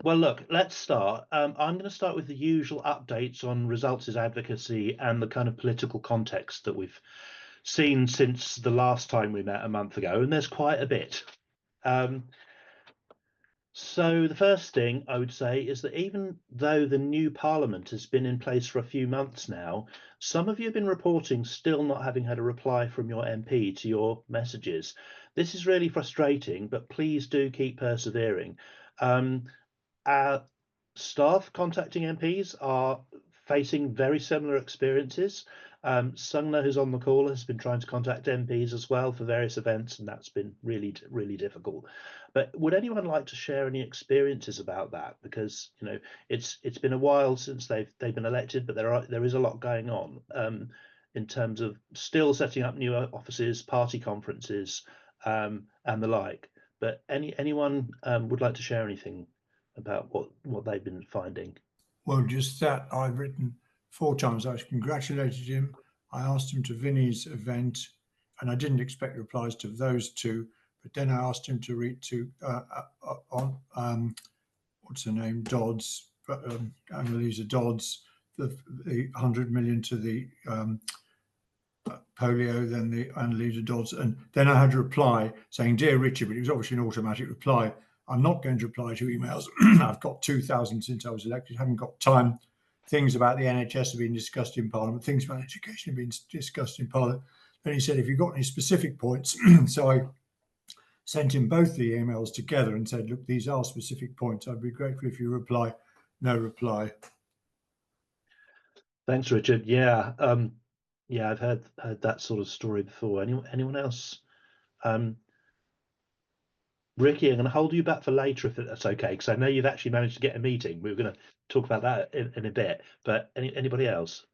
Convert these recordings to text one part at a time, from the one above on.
Well, look, let's start. I'm going to start with the usual updates on results advocacy and the kind of political context that we've seen since the last time we met a month ago, and there's quite a bit. Um, so the first thing I would say is that even though the new parliament has been in place for a few months now, some of you have been reporting still not having had a reply from your MP to your messages. This is really frustrating, but please do keep persevering. Um, our staff contacting MPs are facing very similar experiences. Sungna, who's on the call, has been trying to contact MPs as well for various events, and that's been really difficult. But would anyone like to share any experiences about that? Because it's been a while since they've been elected, but there is a lot going on in terms of still setting up new offices, party conferences, and the like. But anyone would like to share anything about what they've been finding? Well, just that I've written 4 times. I congratulated him. I asked him to Vinny's event, and I didn't expect replies to those two. But then I asked him to read to on what's her name, Dodds, Annalisa Dodds, the 100 million to the polio, then the Annalisa Dodds, and then I had a reply saying, "Dear Richard," but it was obviously an automatic reply. I'm not going to reply to emails. I've got 2,000 since I was elected. Haven't got time. Things about the NHS have been discussed in Parliament. Things about education have been discussed in Parliament. Then he said, "If you've got any specific points," so I sent him both the emails together and said, "Look, these are specific points. I'd be grateful if you reply." No reply. Thanks, Richard. Yeah, I've heard that sort of story before. Anyone else? Um, Ricky, I'm going to hold you back for later if that's okay, because I know you've actually managed to get a meeting. We were going to talk about that in a bit. But anybody else?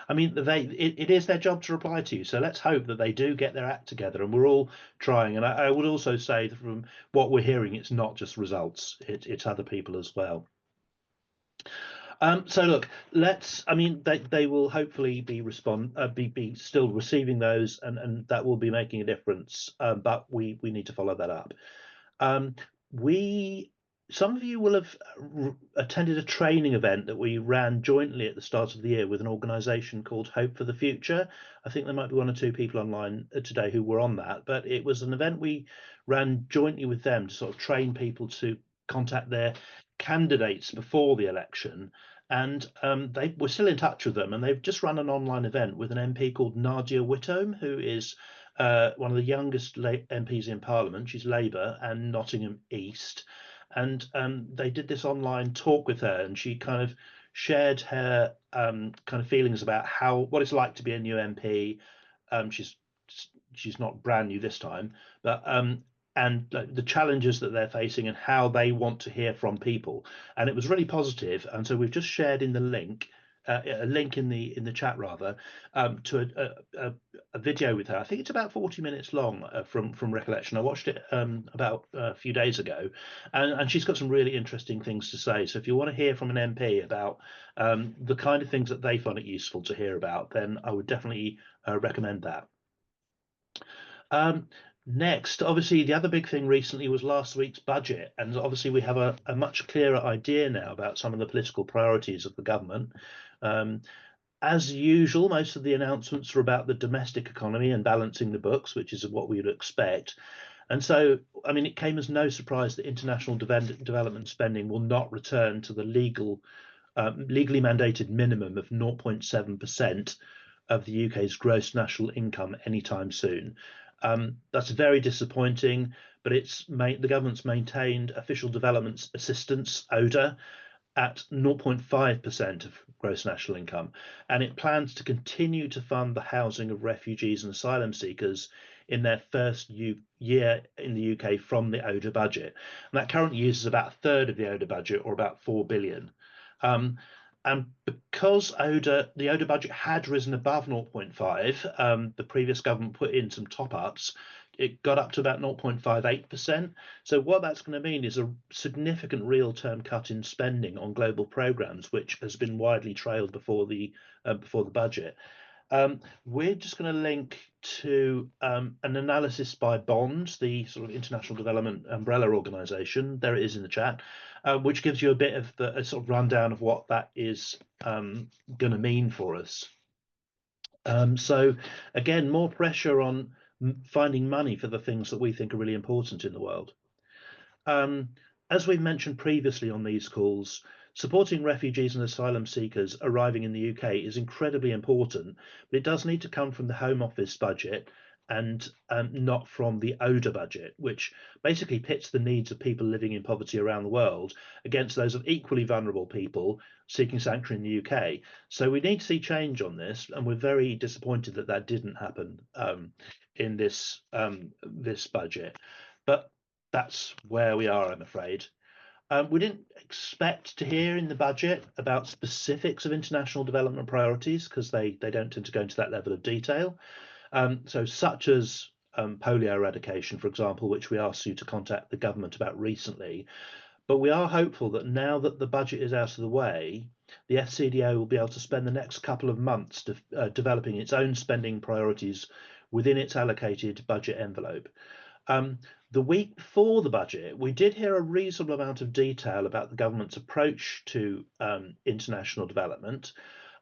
I mean, it is their job to reply to you, so let's hope that they do get their act together, and we're all trying. And I would also say that from what we're hearing, it's not just results; it's other people as well. So look, I mean, they will hopefully be still receiving those, and that will be making a difference. But we need to follow that up. Um, we Some of you will have attended a training event that we ran jointly at the start of the year with an organisation called Hope for the Future. I think there might be one or two people online today who were on that, but it was an event we ran jointly with them to sort of train people to contact their candidates before the election. And they were still in touch with them, and they've just run an online event with an MP called Nadia Whittome, who is one of the youngest MPs in Parliament. She's Labour and Nottingham East, and they did this online talk with her, and she kind of shared her kind of feelings about what it's like to be a new MP. She's not brand new this time, but and the challenges that they're facing and how they want to hear from people. And it was really positive. And so we've just shared in the link. A link in the chat rather to a video with her. I think it's about 40 minutes long from recollection. I watched it about a few days ago, and she's got some really interesting things to say. So if you want to hear from an MP about the kind of things that they find it useful to hear about, then I would definitely recommend that. Um, Next, obviously, the other big thing recently was last week's budget, and obviously we have a much clearer idea now about some of the political priorities of the government. Um, as usual, most of the announcements are about the domestic economy and balancing the books, which is what we would expect. And so, I mean, it came as no surprise that international development spending will not return to the legally mandated minimum of 0.7% of the UK's gross national income anytime soon. That's very disappointing, but the government's maintained official development assistance (ODA) at 0.5% of gross national income, and it plans to continue to fund the housing of refugees and asylum seekers in their first year in the UK from the ODA budget. And that currently uses about a third of the ODA budget, or about 4 billion. And because the ODA budget had risen above 0.5, the previous government put in some top ups. It got up to about 0.58%. So what that's going to mean is a significant real term cut in spending on global programs, which has been widely trailed before the budget. We're just going to link to an analysis by Bond, the sort of international development umbrella organization. There it is in the chat, which gives you a bit of a sort of rundown of what that is going to mean for us. So again, more pressure on finding money for the things that we think are really important in the world. As we've mentioned previously on these calls, supporting refugees and asylum seekers arriving in the UK is incredibly important, but it does need to come from the Home Office budget and not from the ODA budget, which basically pits the needs of people living in poverty around the world against those of equally vulnerable people seeking sanctuary in the UK. So we need to see change on this, and we're very disappointed that that didn't happen in this this budget. But that's where we are, I'm afraid. We didn't expect to hear in the budget about specifics of international development priorities because they don't tend to go into that level of detail. So such as polio eradication, for example, which we asked you to contact the government about recently. But we are hopeful that now that the budget is out of the way, the FCDO will be able to spend the next couple of months developing its own spending priorities within its allocated budget envelope. The week before the budget, we did hear a reasonable amount of detail about the government's approach to international development,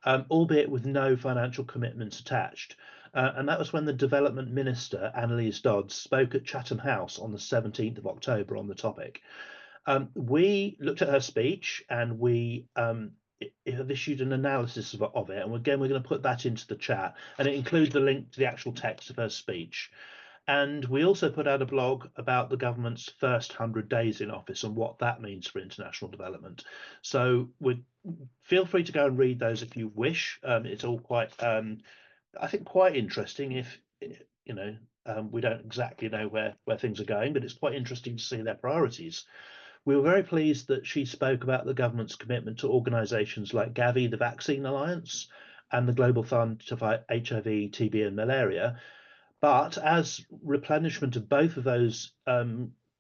albeit with no financial commitments attached. And that was when the Development Minister, Annalise Dodds, spoke at Chatham House on the 17th of October on the topic. We looked at her speech and we have issued an analysis of it. And again, we're going to put that into the chat, and it includes the link to the actual text of her speech. And we also put out a blog about the government's first 100 days in office and what that means for international development. So feel free to go and read those if you wish. It's all quite, I think, quite interesting. If you know, we don't exactly know where things are going, but it's quite interesting to see their priorities. We were very pleased that she spoke about the government's commitment to organisations like Gavi, the Vaccine Alliance, and the Global Fund to fight HIV, TB, and malaria. But as replenishment of both of those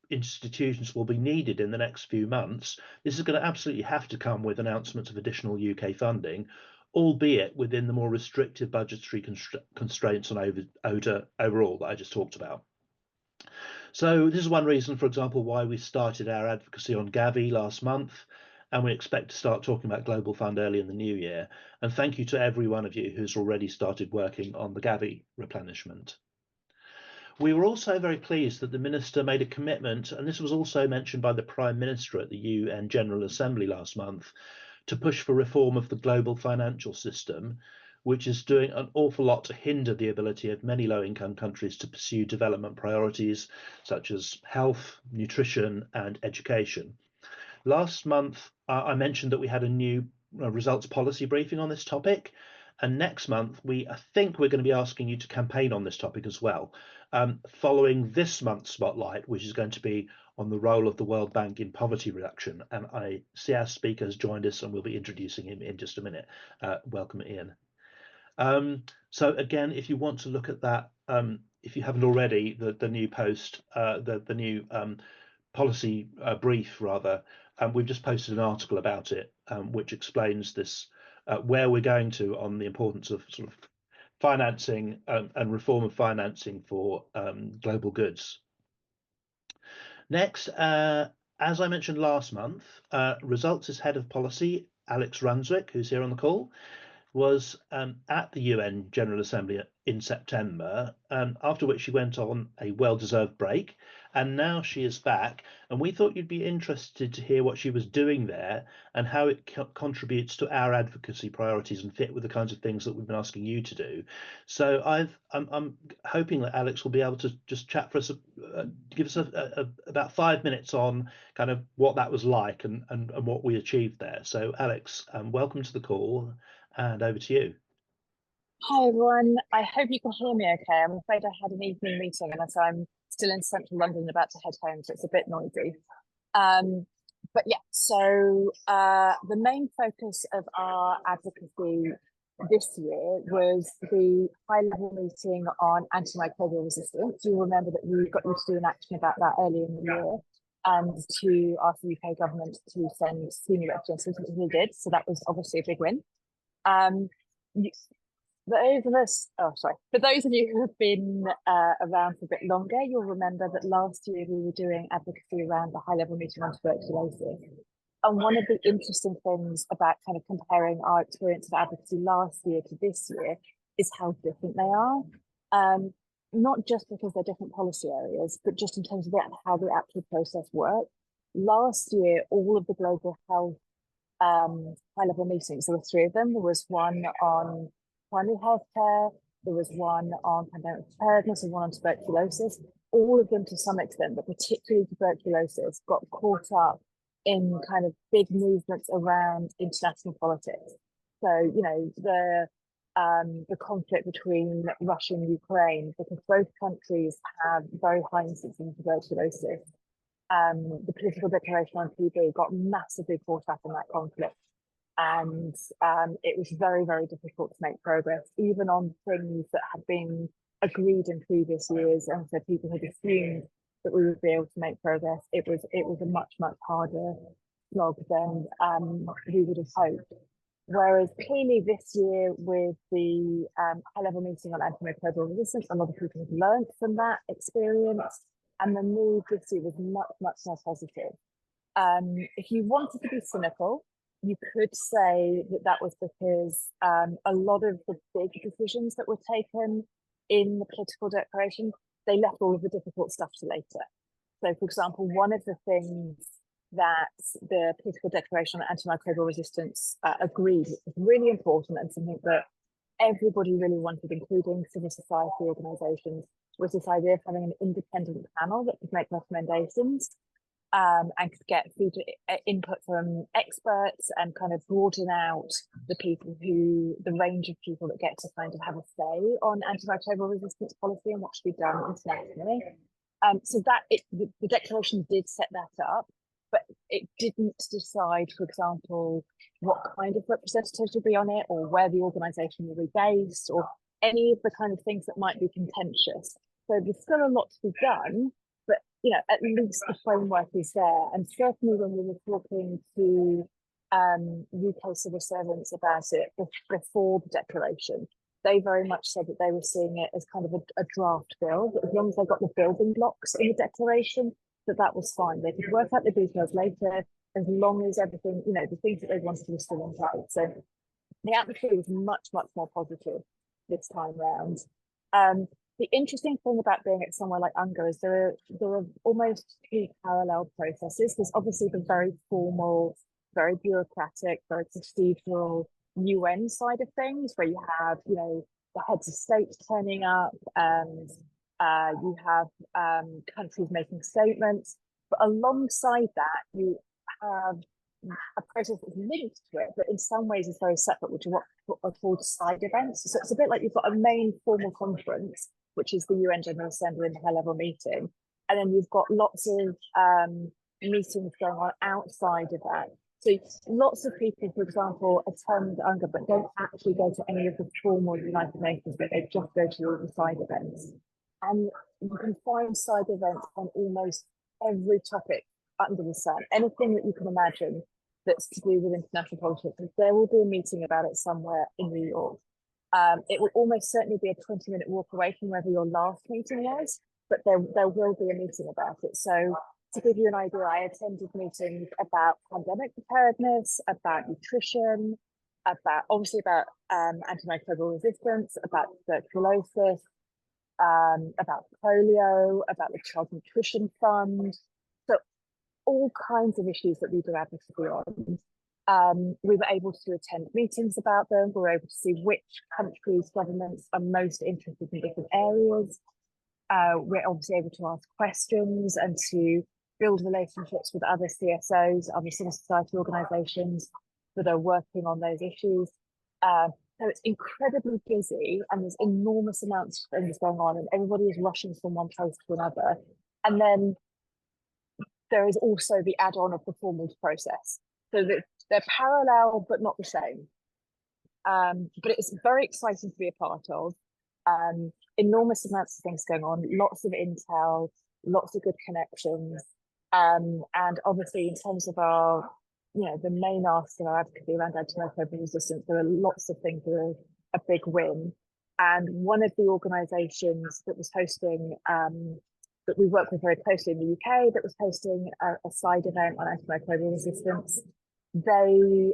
institutions will be needed in the next few months, this is going to absolutely have to come with announcements of additional UK funding, albeit within the more restrictive budgetary constraints on ODA overall that I just talked about. So this is one reason, for example, why we started our advocacy on Gavi last month, and we expect to start talking about Global Fund early in the new year. And thank you to every one of you who's already started working on the Gavi replenishment. We were also very pleased that the Minister made a commitment, and this was also mentioned by the Prime Minister at the UN General Assembly last month, to push for reform of the global financial system, which is doing an awful lot to hinder the ability of many low-income countries to pursue development priorities such as health, nutrition, and education. Last month, I mentioned that we had a new results policy briefing on this topic. And next month, I think we're going to be asking you to campaign on this topic as well, following this month's spotlight, which is going to be on the role of the World Bank in poverty reduction. And I see our speaker has joined us, and we'll be introducing him in just a minute. Welcome, Ian. So again, if you want to look at that, if you haven't already, the new post, the new policy brief, rather, we've just posted an article about it, which explains this, where we're going to on the importance of sort of financing and reform of financing for global goods. Next, as I mentioned last month, Results' head of policy, Alex Runswick, who's here on the call, was at the UN General Assembly in September, after which she went on a well-deserved break, and now she is back. And we thought you'd be interested to hear what she was doing there and how it contributes to our advocacy priorities and fit with the kinds of things that we've been asking you to do. So I'm hoping that Alex will be able to just chat for us, give us about 5 minutes on kind of what that was like and what we achieved there. So Alex, welcome to the call. And over to you. Hi everyone, I hope you can hear me okay. I'm afraid I had an evening meeting and so I'm still in central London about to head home, so it's a bit noisy. But yeah, so the main focus of our advocacy this year was the high-level meeting on antimicrobial resistance. You'll remember that we got you to do an action about that earlier in the year and to ask the UK government to send senior representatives, which we did, so that was obviously a big win. For those of you who have been around for a bit longer, you'll remember that last year we were doing advocacy around the high-level meeting on tuberculosis. And one of the interesting things about kind of comparing our experience of advocacy last year to this year is how different they are. Not just because they're different policy areas, but just in terms of how the actual process works. Last year, all of the global health high-level meetings, there were 3 of them. There was one on primary healthcare, there was one on pandemic preparedness, and one on tuberculosis. All of them to some extent, but particularly tuberculosis, got caught up in kind of big movements around international politics. So, you know, the conflict between Russia and Ukraine, because both countries have very high incidence of tuberculosis. The political declaration on TB got massively caught up in that conflict. And it was very, very difficult to make progress, even on things that had been agreed in previous years. And so people had assumed that we would be able to make progress. It was a much, much harder slog than we would have hoped. Whereas clearly this year with the high-level meeting on antimicrobial resistance, a lot of people have learned from that experience. And the mood this year was much, much more positive. If you wanted to be cynical, you could say that that was because a lot of the big decisions that were taken in the political declaration, they left all of the difficult stuff to later. So, for example, one of the things that the political declaration on antimicrobial resistance agreed was really important and something that everybody really wanted, including civil society organisations, was this idea of having an independent panel that could make recommendations and could get input from experts and kind of broaden out the range of people that get to kind of have a say on antimicrobial resistance policy and what should be done internationally. So the declaration did set that up, but it didn't decide, for example, what kind of representatives would be on it, or where the organisation will be based, or any of the kind of things that might be contentious. So there's still a lot to be done, but you know, at least the framework is there. And certainly when we were talking to UK civil servants about it before the declaration, they very much said that they were seeing it as kind of a draft bill, that as long as they got the building blocks in the declaration, that was fine. They could work out the details later, as long as everything, you know, the things that they wanted were still in place. So the atmosphere was much, much more positive this time round. The interesting thing about being at somewhere like UNGA is there are almost 2 parallel processes. There's obviously the very formal, very bureaucratic, very procedural UN side of things, where you have, you know, the heads of state turning up, and you have countries making statements. But alongside that, you have a process that's linked to it, but in some ways is very separate, which are what are called side events. So it's a bit like you've got a main formal conference, which is the UN General Assembly and the high-level meeting, and then you've got lots of meetings going on outside of that. So lots of people, for example, attend UNGA but don't actually go to any of the formal United Nations, but they just go to all the side events. And you can find side events on almost every topic under the sun. Anything that you can imagine that's to do with international politics, there will be a meeting about it somewhere in New York. It will almost certainly be a 20-minute walk away from wherever your last meeting was, but there will be a meeting about it. So to give you an idea, I attended meetings about pandemic preparedness, about nutrition, about antimicrobial resistance, about tuberculosis, about polio, about the Child Nutrition Fund. So all kinds of issues that we do advocacy on. We were able to attend meetings about them. We were able to see which countries' governments are most interested in different areas. We're obviously able to ask questions and to build relationships with other CSOs, other civil society organisations that are working on those issues. So it's incredibly busy, and there's enormous amounts of things going on, and everybody is rushing from one place to another. And then there is also the add-on of the formal process. So that they're parallel, but not the same. But it's very exciting to be a part of. Enormous amounts of things going on, lots of intel, lots of good connections. And obviously in terms of our, you know, the main ask of our advocacy around antimicrobial resistance, there are lots of things that a big win. And one of the organisations that was hosting, that we work with very closely in the UK, that was hosting a side event on antimicrobial resistance, they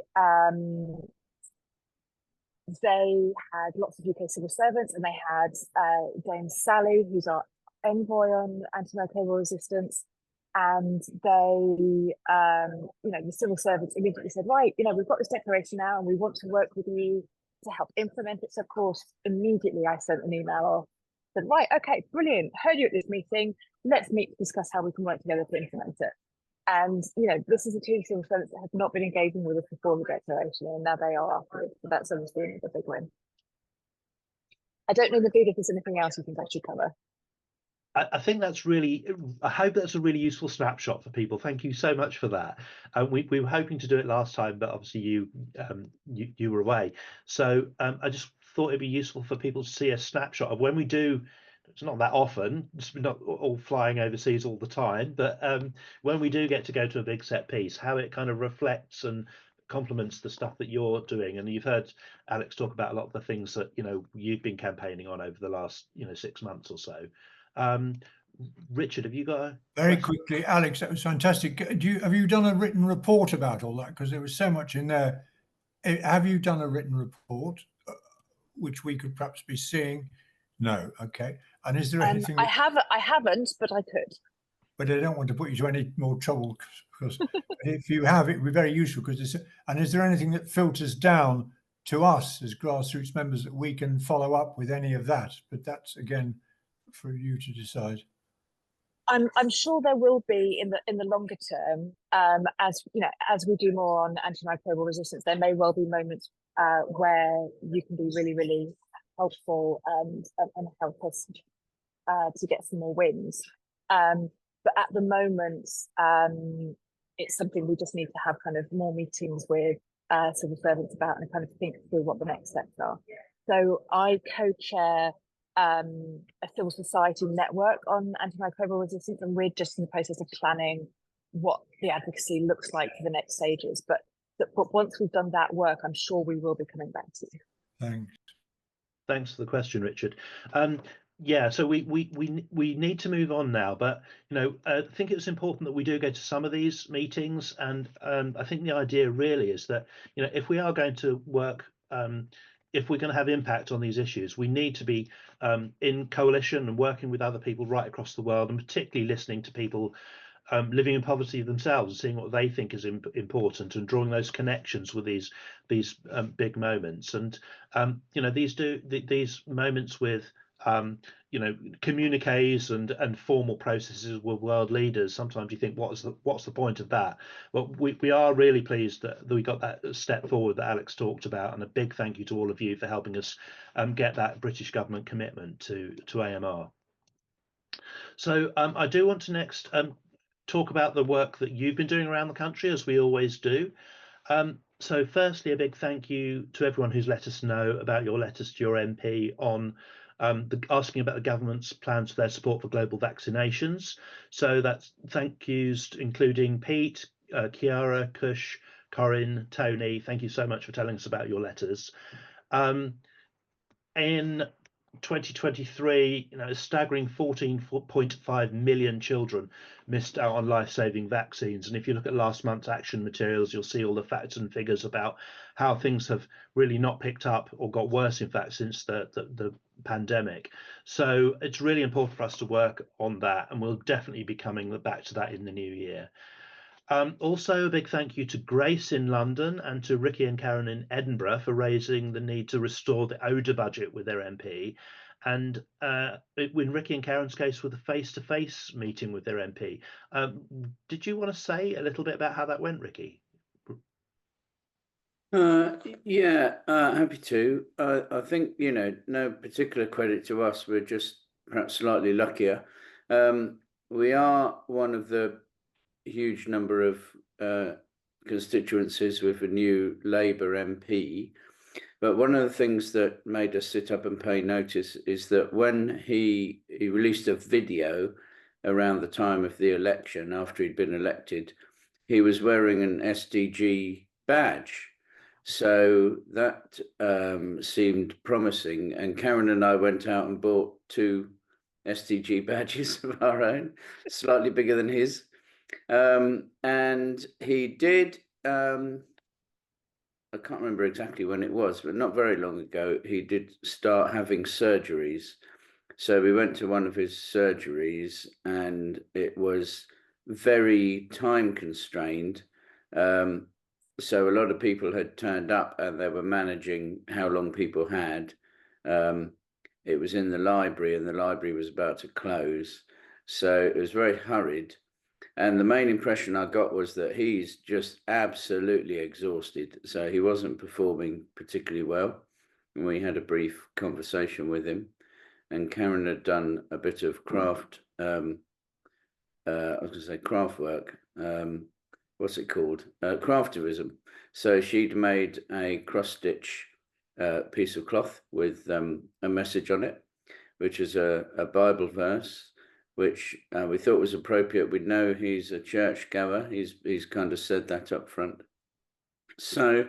had lots of UK civil servants, and they had Dame Sally, who's our envoy on antimicrobial resistance. And they, the civil servants immediately said, right, we've got this declaration now and we want to work with you to help implement it. So of course, immediately I sent an email off, said, right, okay, brilliant, heard you at this meeting, let's meet to discuss how we can work together to implement it. And, this is a team of civil servants that have not been engaging with us before the declaration, and now they are afterwards. So that's obviously a big win. I don't know, Naveed, if there's anything else you think I should cover. I think that's really, I hope that's a really useful snapshot for people. Thank you so much for that. We were hoping to do it last time, but obviously you were away. So I just thought it'd be useful for people to see a snapshot of when we do. It's not that often, it's not all flying overseas all the time, but when we do get to go to a big set piece, how it kind of reflects and complements the stuff that you're doing. And you've heard Alex talk about a lot of the things that you've been campaigning on over the last 6 months or so. Richard, have you got a very question? quickly, Alex? That was fantastic. Have you done a written report about all that? Because there was so much in there. Have you done a written report which we could perhaps be seeing? No. Okay. And is there anything? I haven't, but I could. But I don't want to put you to any more trouble, because if you have, it would be very useful. And is there anything that filters down to us as grassroots members that we can follow up with any of that? But that's again for you to decide. I'm sure there will be in the longer term, as we do more on antimicrobial resistance. There may well be moments where you can be really, really helpful and help us to get some more wins. But at the moment, it's something we just need to have kind of more meetings with civil servants about and kind of think through what the next steps are. So I co-chair a civil society network on antimicrobial resistance, and we're just in the process of planning what the advocacy looks like for the next stages. But once we've done that work, I'm sure we will be coming back to you. Thanks for the question, Richard. Yeah, so we need to move on now, but I think it's important that we do go to some of these meetings, and I think the idea really is that if we are going to work, if we're going to have impact on these issues, we need to be in coalition and working with other people right across the world, and particularly listening to people living in poverty themselves, seeing what they think is important, and drawing those connections with these big moments. And these moments with communiques and formal processes with world leaders, sometimes you think, what's the point of that? Well, we are really pleased that we got that step forward that Alex talked about, and a big thank you to all of you for helping us get that British government commitment to AMR. So I do want to next talk about the work that you've been doing around the country, as we always do. So firstly, a big thank you to everyone who's let us know about your letters to your MP on asking about the government's plans for their support for global vaccinations. So that's thank yous including Pete, Chiara, Kush, Corinne, Tony. Thank you so much for telling us about your letters. In 2023, a staggering 14.5 million children missed out on life-saving vaccines. And if you look at last month's action materials, you'll see all the facts and figures about how things have really not picked up, or got worse, in fact, since the pandemic. So it's really important for us to work on that, and we'll definitely be coming back to that in the new year. Also, a big thank you to Grace in London and to Ricky and Karen in Edinburgh for raising the need to restore the ODA budget with their MP. And in Ricky and Karen's case, with a face-to-face meeting with their MP. Did you want to say a little bit about how that went, Ricky? Yeah, happy to. I think, no particular credit to us. We're just perhaps slightly luckier. We are one of the huge number of constituencies with a new Labour MP. But one of the things that made us sit up and pay notice is that when he released a video around the time of the election, after he'd been elected, he was wearing an SDG badge. So that seemed promising, and Karen and I went out and bought 2 SDG badges of our own, slightly bigger than his. And he did, I can't remember exactly when it was, but not very long ago, he did start having surgeries. So we went to one of his surgeries, and it was very time constrained. So a lot of people had turned up, and they were managing how long people had. It was in the library, and the library was about to close. So it was very hurried. And the main impression I got was that he's just absolutely exhausted. So he wasn't performing particularly well. And we had a brief conversation with him. And Karen had done a bit of craft, I was going to say craft work. What's it called? Craftivism. So she'd made a cross-stitch piece of cloth with a message on it, which is a Bible verse, which we thought was appropriate. We know he's a churchgoer. He's kind of said that up front. So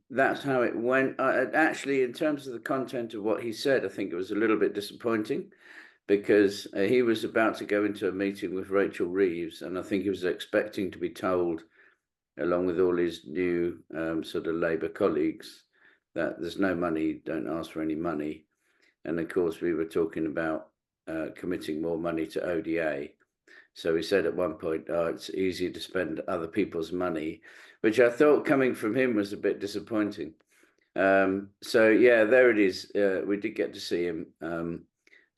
that's how it went. Actually, in terms of the content of what he said, I think it was a little bit disappointing, because he was about to go into a meeting with Rachel Reeves, and I think he was expecting to be told, along with all his new sort of Labour colleagues, that there's no money, don't ask for any money. And of course, we were talking about committing more money to ODA. So he said at one point, oh, it's easy to spend other people's money, which I thought coming from him was a bit disappointing. So yeah, there it is. We did get to see him.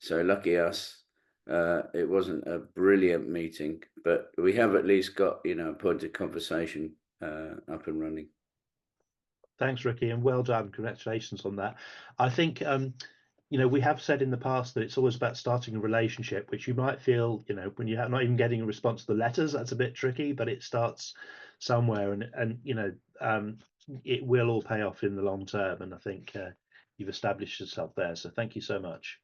So lucky us. It wasn't a brilliant meeting, but we have at least got, a point of conversation up and running. Thanks, Ricky, and well done. Congratulations on that. I think we have said in the past that it's always about starting a relationship, which you might feel, when you're not even getting a response to the letters, that's a bit tricky, but it starts somewhere, and it will all pay off in the long term. And I think you've established yourself there. So thank you so much.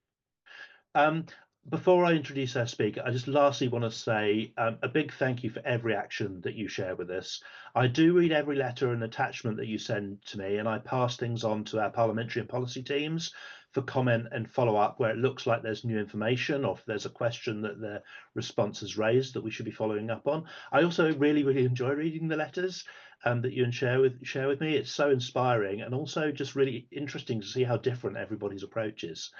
Before I introduce our speaker, I just lastly want to say a big thank you for every action that you share with us. I do read every letter and attachment that you send to me, and I pass things on to our parliamentary and policy teams for comment and follow up where it looks like there's new information, or if there's a question that the response has raised that we should be following up on. I also really, really enjoy reading the letters that you share with me. It's so inspiring, and also just really interesting to see how different everybody's approach is.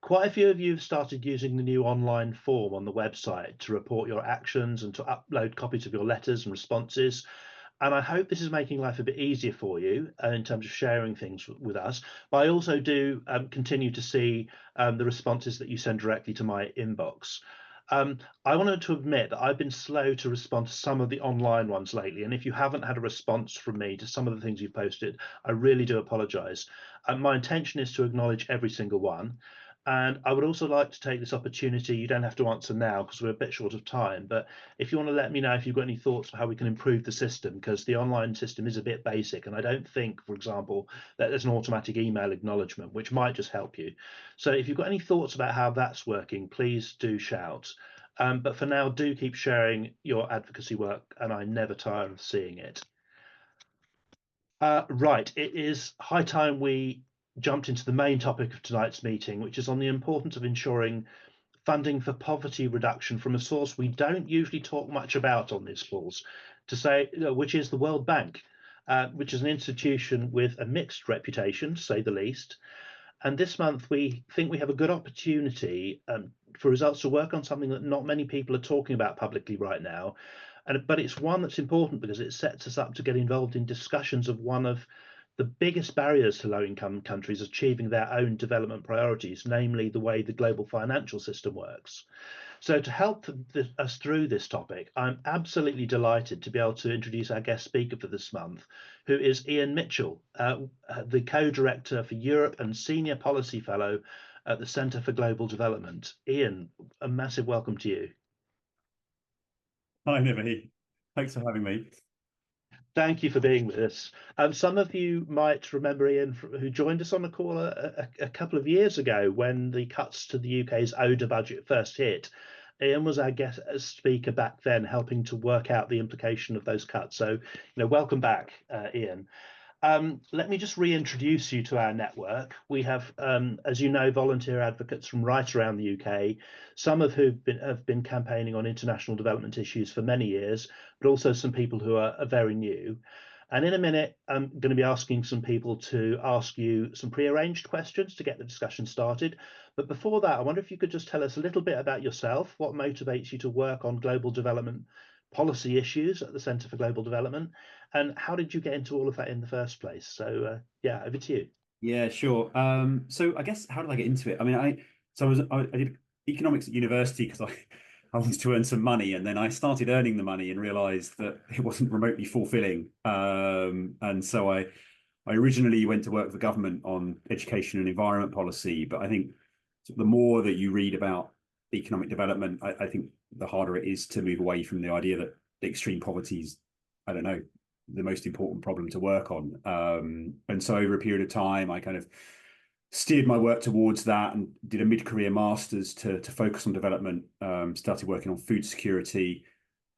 Quite a few of you have started using the new online form on the website to report your actions and to upload copies of your letters and responses. And I hope this is making life a bit easier for you in terms of sharing things with us. But I also do continue to see the responses that you send directly to my inbox. I wanted to admit that I've been slow to respond to some of the online ones lately. And if you haven't had a response from me to some of the things you've posted, I really do apologise. My intention is to acknowledge every single one. And I would also like to take this opportunity, you don't have to answer now because we're a bit short of time, but if you want to let me know if you've got any thoughts for how we can improve the system, because the online system is a bit basic, and I don't think, for example, that there's an automatic email acknowledgement, which might just help you. So if you've got any thoughts about how that's working, please do shout. But for now, do keep sharing your advocacy work, and I never tire of seeing it. Right, it is high time we jumped into the main topic of tonight's meeting, which is on the importance of ensuring funding for poverty reduction from a source we don't usually talk much about on these calls, which is the World Bank, which is an institution with a mixed reputation, to say the least. And this month, we think we have a good opportunity for results to work on something that not many people are talking about publicly right now. But it's one that's important because it sets us up to get involved in discussions of one of the biggest barriers to low-income countries achieving their own development priorities, namely the way the global financial system works. So to help us through this topic, I'm absolutely delighted to be able to introduce our guest speaker for this month, who is Ian Mitchell, the co-director for Europe and Senior Policy Fellow at the Centre for Global Development. Ian, a massive welcome to you. Hi, Nivi. Thanks for having me. Thank you for being with us. Some of you might remember Ian, who joined us on the call a couple of years ago when the cuts to the UK's ODA budget first hit. Ian was our guest speaker back then, helping to work out the implication of those cuts. So, welcome back, Ian. Let me just reintroduce you to our network. We have, as you know, volunteer advocates from right around the UK, some of who have been campaigning on international development issues for many years, but also some people who are very new. And in a minute, I'm going to be asking some people to ask you some pre-arranged questions to get the discussion started. But before that, I wonder if you could just tell us a little bit about yourself, what motivates you to work on global development policy issues at the Centre for Global Development, and how did you get into all of that in the first place? So yeah, over to you. Yeah, sure. So I guess how did I get into it? I mean, I did economics at university because I wanted to earn some money, and then I started earning the money and realised that it wasn't remotely fulfilling. And so I originally went to work for the government on education and environment policy, but I think the more that you read about economic development, I think the harder it is to move away from the idea that extreme poverty is, I don't know, the most important problem to work on. And so over a period of time, I kind of steered my work towards that and did a mid-career master's to focus on development, started working on food security.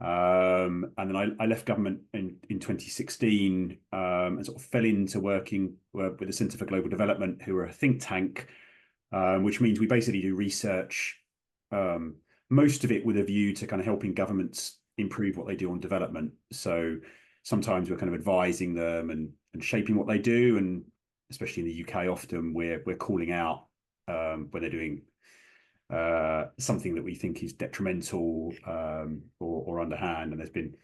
And then I left government in 2016 and sort of fell into working with the Centre for Global Development, who are a think tank, which means we basically do research, most of it with a view to kind of helping governments improve what they do on development. So sometimes we're kind of advising them and shaping what they do, and especially in the UK, often we're calling out when they're doing something that we think is detrimental or underhand. And there's been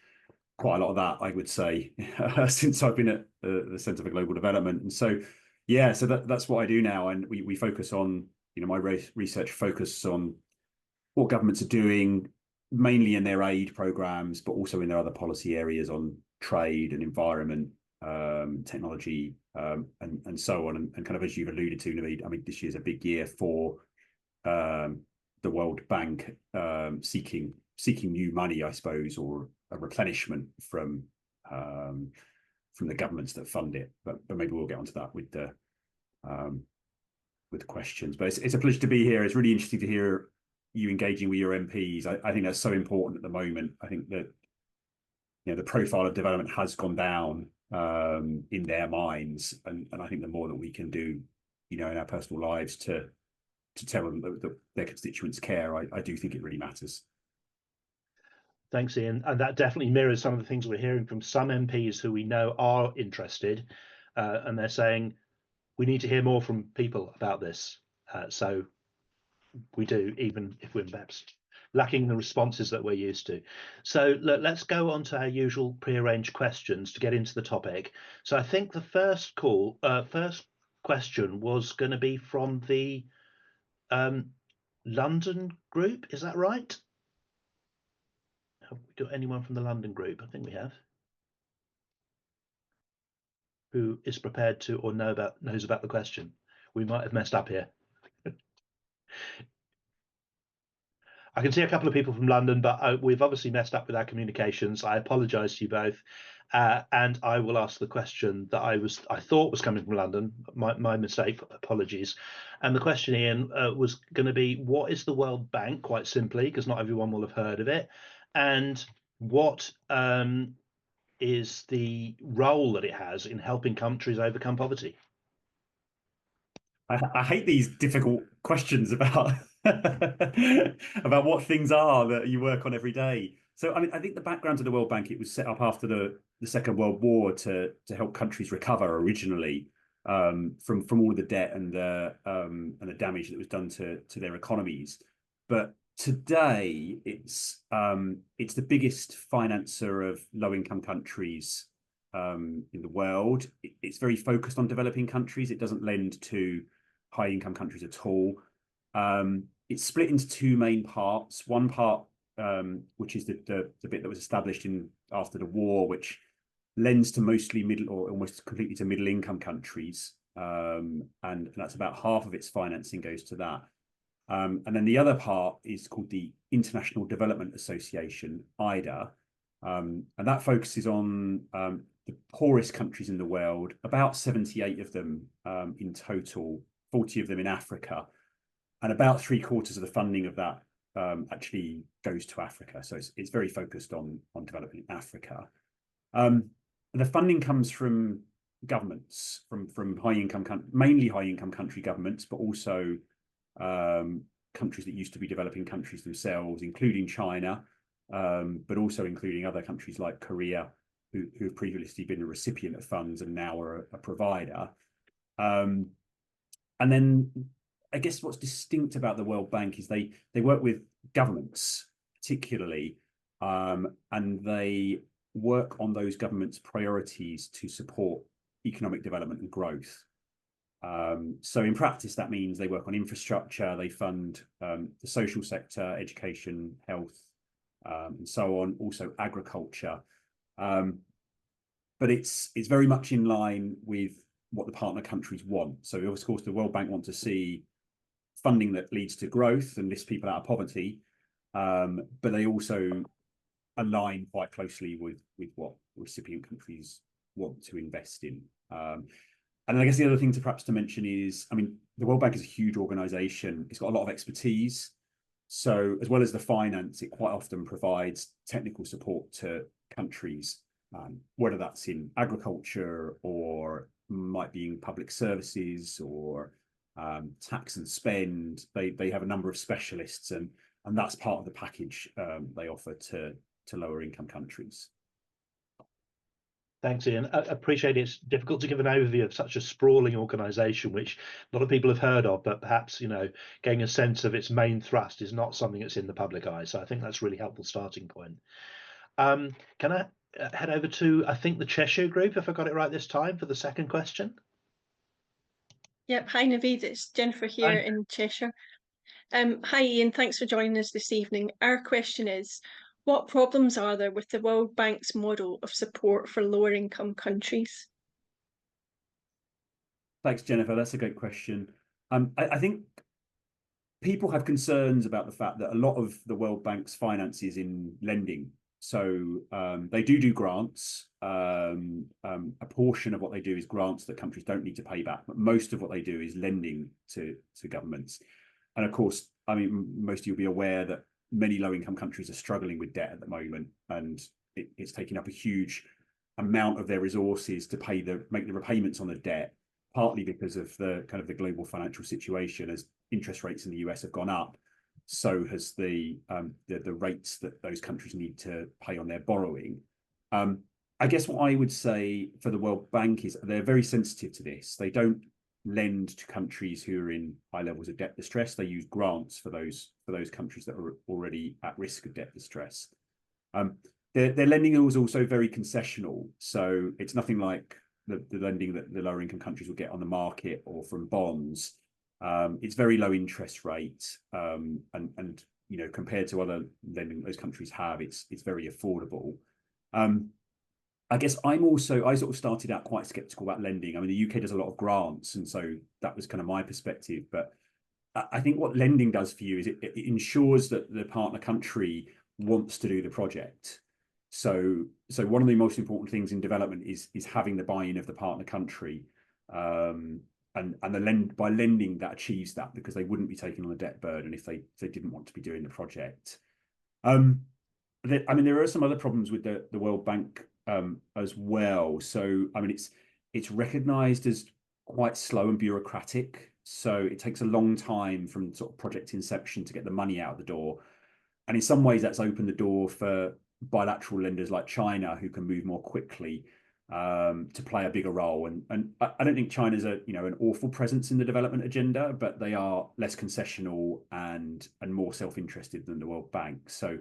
quite a lot of that, I would say, since I've been at the Centre for Global Development. And so, yeah, so that's what I do now. And we focus on, my research focuses on what governments are doing, mainly in their aid programs, but also in their other policy areas on trade and environment, technology, and so on. And kind of as you've alluded to, Naveed, I mean, this year's a big year for the World Bank seeking new money, I suppose, or a replenishment from the governments that fund it. But maybe we'll get onto that with the questions. But it's a pleasure to be here. It's really interesting to hear you engaging with your MPs. I think that's so important at the moment. I think that the profile of development has gone down in their minds, and I think the more that we can do, in our personal lives to tell them that their constituents care, I do think it really matters. Thanks, Ian. And that definitely mirrors some of the things we're hearing from some MPs who we know are interested, and they're saying we need to hear more from people about this. So we do, even if we're perhaps lacking the responses that we're used to. So let's go on to our usual pre-arranged questions to get into the topic. So I think the first question was going to be from the London group. Is that right? Have we got anyone from the London group? I think we have. Who is prepared to or knows about the question? We might have messed up here. I can see a couple of people from London, but we've obviously messed up with our communications. I apologise to you both, and I will ask the question that I thought was coming from London. My mistake. Apologies. And the question, Ian, was going to be, what is the World Bank? Quite simply, because not everyone will have heard of it, and what is the role that it has in helping countries overcome poverty? I hate these difficult questions about about what things are that you work on every day. So I mean, I think the background to the World Bank, it was set up after the Second World War to help countries recover originally from all of the debt and the damage that was done to their economies. But today it's the biggest financer of low-income countries in the world. It's very focused on developing countries. It doesn't lend to high-income countries at all. It's split into two main parts. One part, which is the bit that was established after the war, which lends to mostly middle or almost completely to middle-income countries, and that's about half of its financing goes to that. And then the other part is called the International Development Association, IDA, and that focuses on the poorest countries in the world, about 78 of them in total, 40 of them in Africa, and about 3/4 of the funding of that actually goes to Africa. So it's very focused on developing Africa. The funding comes from governments, from mainly high income country governments, but also countries that used to be developing countries themselves, including China, but also including other countries like Korea, who have previously been a recipient of funds and now are a provider. And then I guess what's distinct about the World Bank is they work with governments particularly, and they work on those governments' priorities to support economic development and growth. So in practice, that means they work on infrastructure, they fund the social sector, education, health, and so on, also agriculture. But it's very much in line with what the partner countries want. So of course, the World Bank want to see funding that leads to growth and lifts people out of poverty, but they also align quite closely with what recipient countries want to invest in. And I guess the other thing perhaps to mention is, I mean, the World Bank is a huge organization. It's got a lot of expertise. So as well as the finance, it quite often provides technical support to countries, whether that's in agriculture or might be in public services or tax and spend. They have a number of specialists, and that's part of the package they offer to lower income countries. Thanks, Ian. I appreciate it's difficult to give an overview of such a sprawling organisation, which a lot of people have heard of, but perhaps, getting a sense of its main thrust is not something that's in the public eye. So I think that's a really helpful starting point. Can I head over to, I think, the Cheshire group, if I got it right this time, for the second question? Yep. Hi, Naveed. It's Jennifer here in Cheshire. Hi, Ian. Thanks for joining us this evening. Our question is, what problems are there with the World Bank's model of support for lower income countries? Thanks, Jennifer. That's a great question. I think people have concerns about the fact that a lot of the World Bank's finance is in lending. So they do grants. A portion of what they do is grants that countries don't need to pay back, but most of what they do is lending to governments. And of course, I mean, most of you will be aware that many low-income countries are struggling with debt at the moment, and it's taking up a huge amount of their resources to make the repayments on the debt, partly because of the kind of the global financial situation. As interest rates in the US have gone up, so has the rates that those countries need to pay on their borrowing. I guess what I would say for the World Bank is they're very sensitive to this. They don't lend to countries who are in high levels of debt distress. They use grants for those countries that are already at risk of debt distress. Their lending is also very concessional, so it's nothing like the lending that the lower income countries will get on the market or from bonds. It's very low interest rate, and compared to other lending those countries have, it's very affordable. I guess I sort of started out quite skeptical about lending. I mean, the UK does a lot of grants, and so that was kind of my perspective. But I think what lending does for you is it ensures that the partner country wants to do the project. So one of the most important things in development is having the buy-in of the partner country, and by lending that achieves that, because they wouldn't be taking on the debt burden if they didn't want to be doing the project. I mean, there are some other problems with the World Bank as well. So I mean, it's recognized as quite slow and bureaucratic, so it takes a long time from sort of project inception to get the money out the door, and in some ways that's opened the door for bilateral lenders like China, who can move more quickly to play a bigger role. And I don't think China's an awful presence in the development agenda, but they are less concessional and more self-interested than the World Bank. So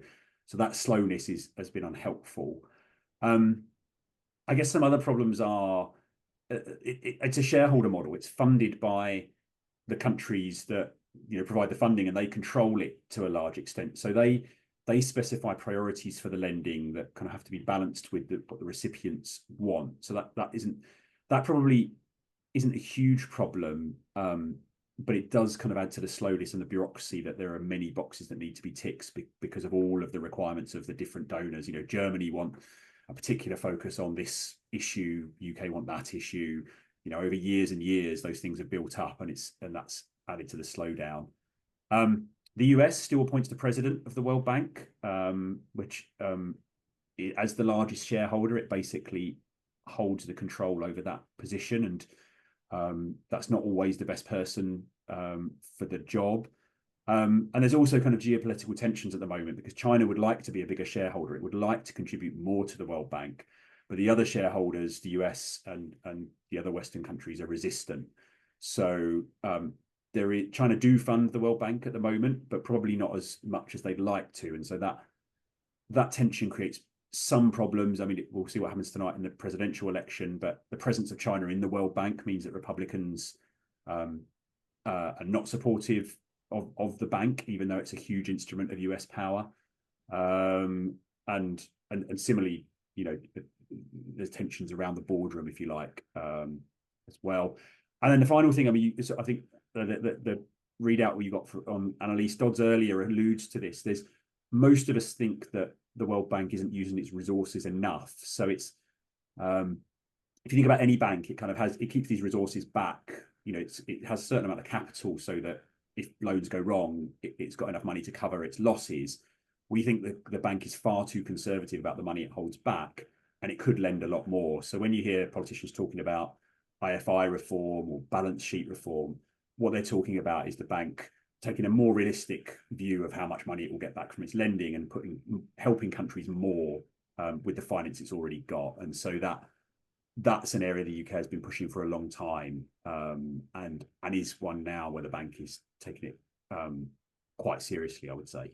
that slowness has been unhelpful. I guess some other problems are it's a shareholder model. It's funded by the countries that provide the funding, and they control it to a large extent. So they specify priorities for the lending that kind of have to be balanced with what the recipients want. So that probably isn't a huge problem, but it does kind of add to the slowness and the bureaucracy that there are many boxes that need to be ticked because of all of the requirements of the different donors. Germany want a particular focus on this issue, UK want that issue. Over years and years, those things are built up, and that's added to the slowdown. The US still appoints the president of the World Bank, which, as the largest shareholder, it basically holds the control over that position, and that's not always the best person for the job. And there's also kind of geopolitical tensions at the moment, because China would like to be a bigger shareholder. It would like to contribute more to the World Bank, but the other shareholders, the US and the other Western countries, are resistant. So China do fund the World Bank at the moment, but probably not as much as they'd like to. And so that tension creates some problems. I mean, we'll see what happens tonight in the presidential election, but the presence of China in the World Bank means that Republicans are not supportive of the bank, even though it's a huge instrument of US power. And similarly, there's tensions around the boardroom, if you like, as well. And then the final thing, I mean, I think the readout we got on Annalise Dodds earlier alludes to this. Most of us think that the World Bank isn't using its resources enough. So it's, if you think about any bank, it keeps these resources back. It has a certain amount of capital, so that if loans go wrong, it's got enough money to cover its losses. We think that the bank is far too conservative about the money it holds back, and it could lend a lot more. So when you hear politicians talking about IFI reform or balance sheet reform, what they're talking about is the bank taking a more realistic view of how much money it will get back from its lending, and helping countries more with the finance it's already got. And so that's an area the UK has been pushing for a long time, and is one now where the bank is taking it quite seriously, I would say.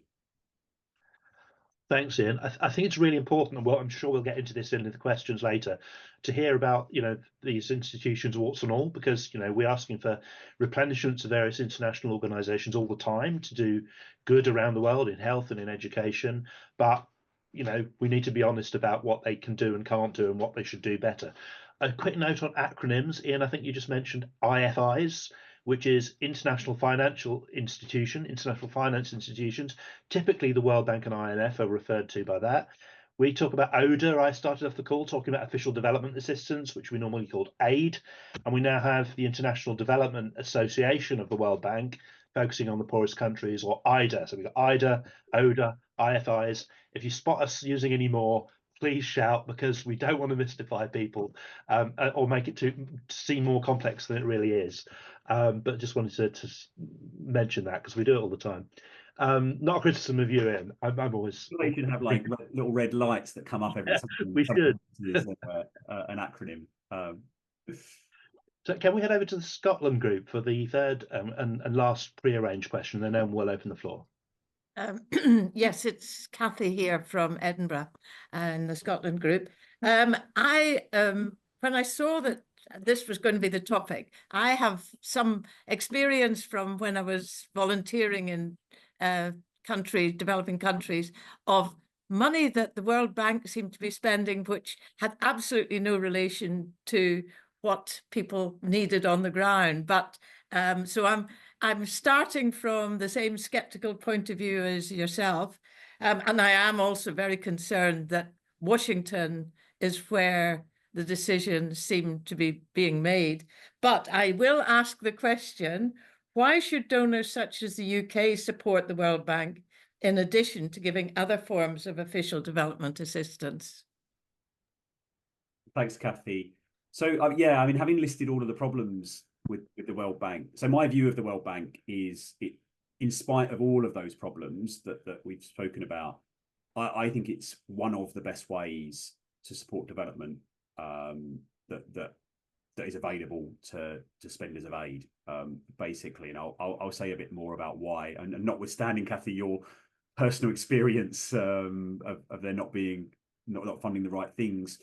Thanks, Ian. I think it's really important, and I'm sure we'll get into this in the questions later, to hear about these institutions, warts and all, because we're asking for replenishments of various international organisations all the time to do good around the world in health and in education, but we need to be honest about what they can do and can't do, and what they should do better. A quick note on acronyms, Ian. I think you just mentioned IFIs, which is international finance institutions. Typically, the World Bank and IMF are referred to by that. We talk about ODA. I started off the call talking about official development assistance, which we normally called aid. And we now have the International Development Association of the World Bank, focusing on the poorest countries, or IDA. So we've got IDA, ODA, IFIs. If you spot us using any more, please shout, because we don't want to mystify people or make it to seem more complex than it really is. But just wanted to mention that, because we do it all the time. Not a criticism of you, Ian. I'm always. They should have like little red lights that come up every time. We should. An acronym. So can we head over to the Scotland group for the third and last pre-arranged question, and then we'll open the floor. Yes, it's Kathy here from Edinburgh and the Scotland group. When I saw that this was going to be the topic, I have some experience from when I was volunteering in developing countries, of money that the World Bank seemed to be spending, which had absolutely no relation to what people needed on the ground. But so I'm starting from the same skeptical point of view as yourself. And I am also very concerned that Washington is where the decisions seem to be being made. But I will ask the question, why should donors such as the UK support the World Bank, in addition to giving other forms of official development assistance? Thanks, Kathy. So yeah, I mean, having listed all of the problems with the World Bank, so my view of the World Bank is, in spite of all of those problems that we've spoken about, I think it's one of the best ways to support development that is available to spenders of aid, basically. And I'll say a bit more about why. And notwithstanding, Kathy, your personal experience of there not funding the right things.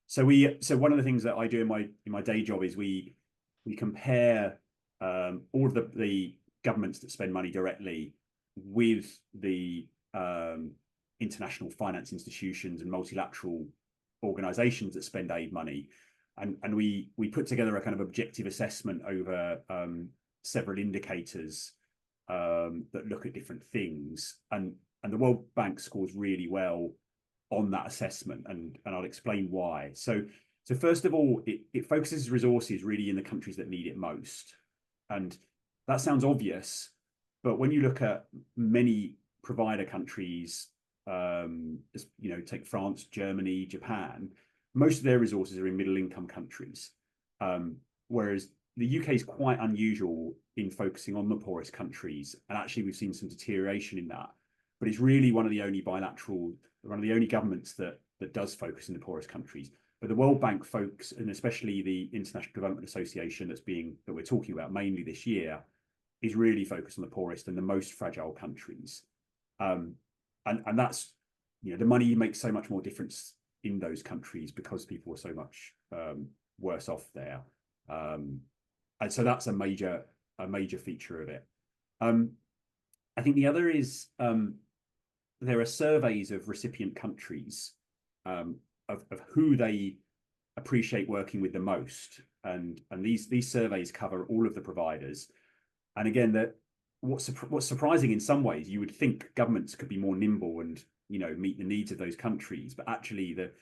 So one of the things that I do in my day job is we compare all of the governments that spend money directly with the international finance institutions and multilateral organizations that spend aid money, and we put together a kind of objective assessment over several indicators that look at different things, and the World Bank scores really well on that assessment, and I'll explain why. So first of all, it focuses resources really in the countries that need it most. And that sounds obvious, But when you look at many provider countries, take France, Germany, Japan, most of their resources are in middle income countries, whereas the UK is quite unusual in focusing on the poorest countries, and actually we've seen some deterioration in that. But it's really one of the only governments that does focus in the poorest countries. But the World Bank folks, and especially the International Development Association that we're talking about mainly this year, is really focused on the poorest and the most fragile countries. And that's, the money makes so much more difference in those countries because people are so much worse off there. And so that's a major feature of it. I think the other is there are surveys of recipient countries of who they appreciate working with the most, and these surveys cover all of the providers. And again, what's surprising in some ways, you would think governments could be more nimble and meet the needs of those countries, but actually the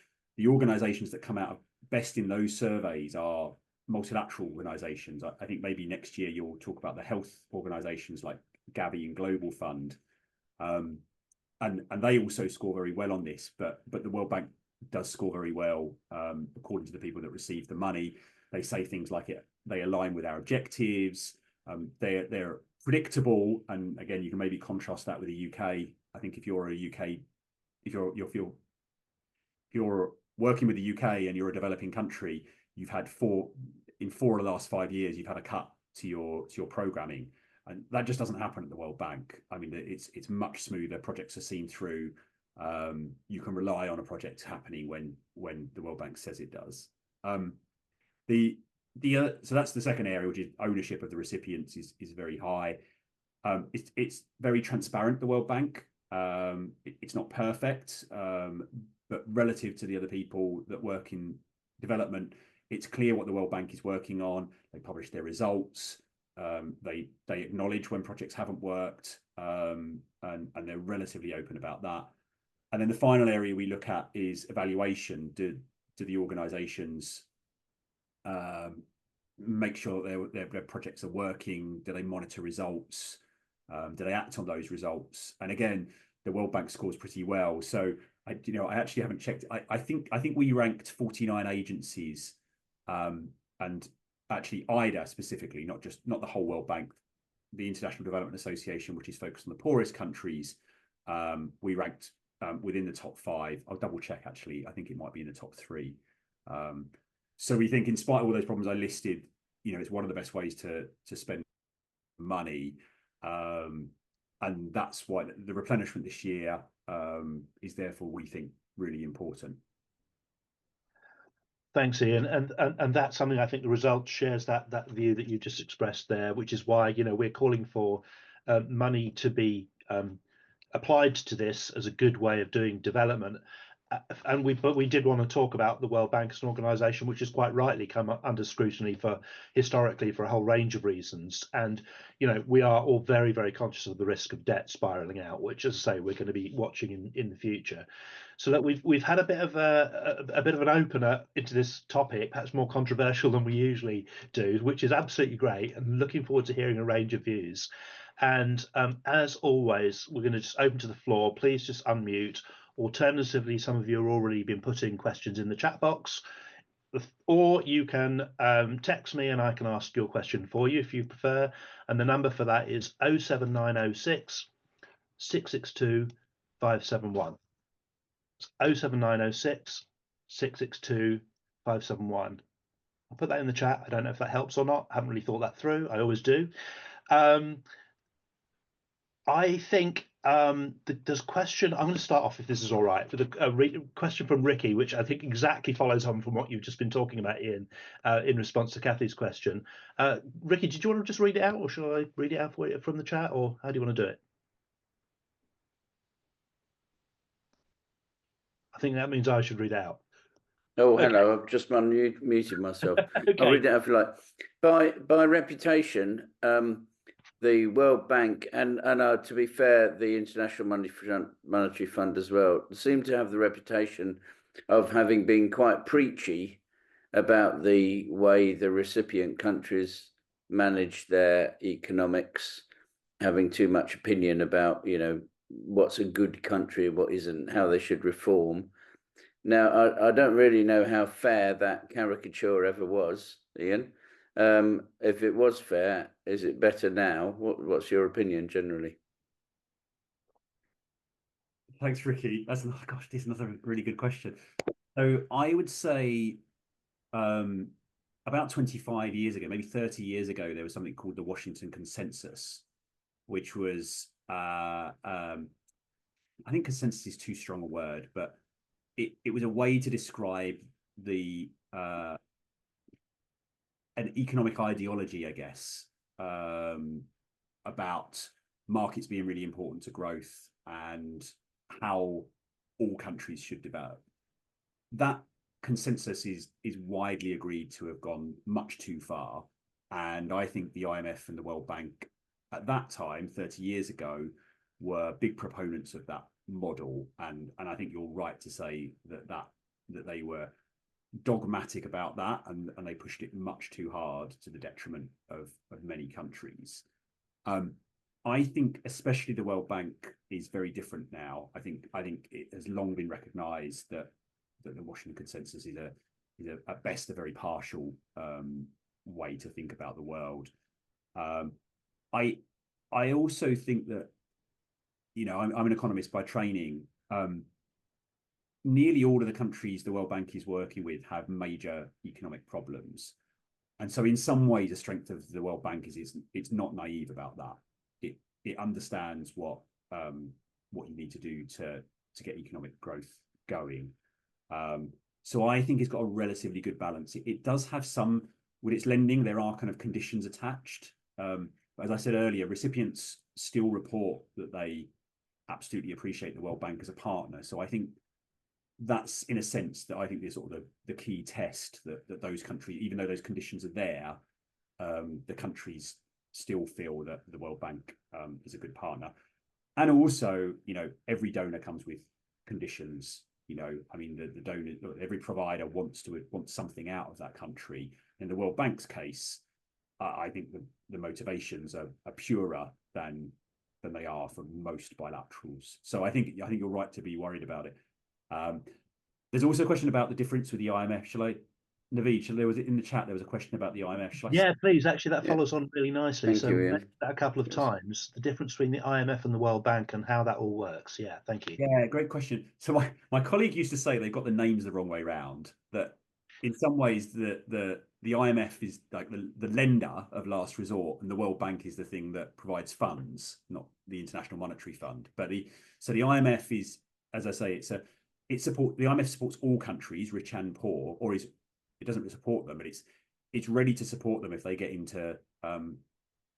organisations that come out best in those surveys are multilateral organisations. I think maybe next year you'll talk about the health organisations like Gavi and Global Fund, and they also score very well on this. But the World Bank does score very well according to the people that receive the money. They say things like they align with our objectives. They're predictable, and again, you can maybe contrast that with the UK. I think if you're working with the UK and you're a developing country, you've had 4 of the last 5 years, you've had a cut to your programming, and that just doesn't happen at the World Bank. I mean, it's much smoother. Projects are seen through. You can rely on a project happening when the World Bank says it does. So that's the second area, which is ownership of the recipients is very high. It's very transparent, the World Bank. It's not perfect, but relative to the other people that work in development, it's clear what the World Bank is working on. They publish their results. They acknowledge when projects haven't worked, and they're relatively open about that. And then the final area we look at is evaluation. Do the organisations make sure that their projects are working? Do they monitor results? Do they act on those results? And again, the World Bank scores pretty well. So I actually haven't checked. I think we ranked 49 agencies, and actually IDA specifically, not the whole World Bank, the International Development Association, which is focused on the poorest countries. We ranked within the top 5. I'll double check actually. I think it might be in the top 3. So we think, in spite of all those problems I listed, it's one of the best ways to spend money, and that's why the replenishment this year is therefore, we think, really important. Thanks, Ian, and that's something I think the result shares that view that you just expressed there, which is why we're calling for money to be applied to this as a good way of doing development. But we did want to talk about the World Bank as an organisation which has quite rightly come under scrutiny historically for a whole range of reasons, and we are all very, very conscious of the risk of debt spiralling out, which, as I say, we're going to be watching in the future. So that we've had a bit of an opener into this topic, perhaps more controversial than we usually do, which is absolutely great, and looking forward to hearing a range of views. And as always, we're going to just open to the floor. Please just unmute. Alternatively, some of you have already been putting questions in the chat box, or you can text me and I can ask your question for you if you prefer. And the number for that is 07906 662 571. It's 07906 662 571. I'll put that in the chat. I don't know if that helps or not. I haven't really thought that through. I always do. I think there's a question. I'm going to start off, if this is all right, with a question from Ricky, which I think exactly follows on from what you've just been talking about, Ian, in response to Kathy's question. Ricky, did you want to just read it out, or shall I read it out for you from the chat, or how do you want to do it? I think that means I should read it out. Oh, hello. Okay. I've just muted myself. Okay. I'll read it out if you like. By reputation, the World Bank and to be fair, the International Monetary Fund as well, seem to have the reputation of having been quite preachy about the way the recipient countries manage their economics, having too much opinion about, you know, what's a good country, what isn't, how they should reform. Now, I don't really know how fair that caricature ever was, Ian. If it was fair, is it better now? What's your opinion generally? Thanks, Ricky. That's gosh, this is another really good question. So I would say about 25 years ago, maybe 30 years ago, there was something called the Washington Consensus, which was I think consensus is too strong a word, but it was a way to describe the an economic ideology, I guess, about markets being really important to growth and how all countries should develop. That consensus is widely agreed to have gone much too far, and I think the IMF and the World Bank at that time, 30 years ago, were big proponents of that model, and I think you're right to say that they were dogmatic about that, and they pushed it much too hard to the detriment of many countries. I think especially the World Bank is very different now. I think it has long been recognised that the Washington Consensus is at best a very partial way to think about the world. I also think that, you know, I'm an economist by training. Nearly all of the countries the World Bank is working with have major economic problems, and so in some ways, the strength of the World Bank is it's not naive about that. It understands what you need to do to get economic growth going. So I think it's got a relatively good balance. It does have some, with its lending, there are kind of conditions attached. But as I said earlier, recipients still report that they absolutely appreciate the World Bank as a partner. So I think that's, in a sense, that I think is sort of the key test that those countries, even though those conditions are there, the countries still feel that the World Bank is a good partner. And also, you know, every donor comes with conditions. You know, I mean, the donor, every provider wants something out of that country. In the World Bank's case, I think the motivations are purer than they are for most bilaterals. So I think you're right to be worried about it. There's also a question about the difference with the IMF. Shall I, Naveed? There was in the chat. There was a question about the IMF. Yeah, please. Actually, that follows on really nicely. Thank you, Ian. Mentioned that a couple of times, the difference between the IMF and the World Bank and how that all works. Yeah, thank you. Yeah, great question. So my colleague used to say they've got the names the wrong way round. That in some ways the IMF is like the lender of last resort, and the World Bank is the thing that provides funds, not the International Monetary Fund. But the IMF is, as I say, the IMF supports all countries, rich and poor, or it doesn't support them, but it's ready to support them if they get into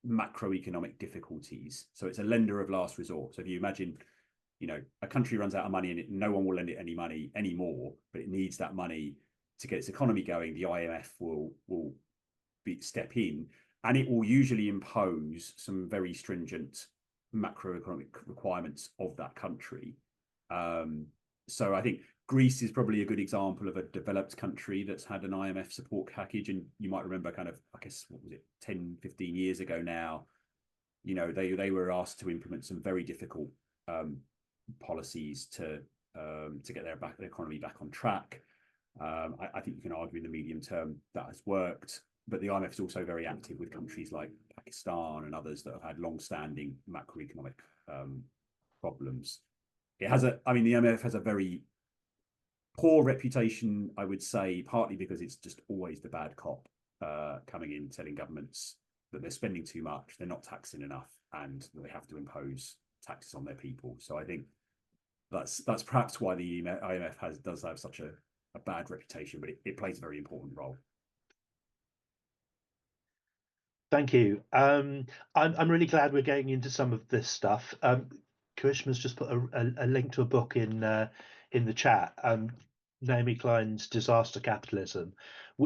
macroeconomic difficulties. So it's a lender of last resort. So if you imagine, you know, a country runs out of money and no one will lend it any money anymore, but it needs that money to get its economy going, the IMF will step in, and it will usually impose some very stringent macroeconomic requirements of that country. So I think Greece is probably a good example of a developed country that's had an IMF support package. And you might remember kind of, I guess, what was it, 10, 15 years ago now, you know, they were asked to implement some very difficult policies to get their economy back on track. I think you can argue in the medium term that has worked, but the IMF is also very active with countries like Pakistan and others that have had long-standing macroeconomic problems. The IMF has a very poor reputation, I would say, partly because it's just always the bad cop coming in telling governments that they're spending too much, they're not taxing enough, and they have to impose taxes on their people. So I think that's perhaps why the IMF does have such a bad reputation, but it plays a very important role. Thank you. I'm really glad we're getting into some of this stuff. Karishma's just put a link to a book in the chat, Naomi Klein's Disaster Capitalism,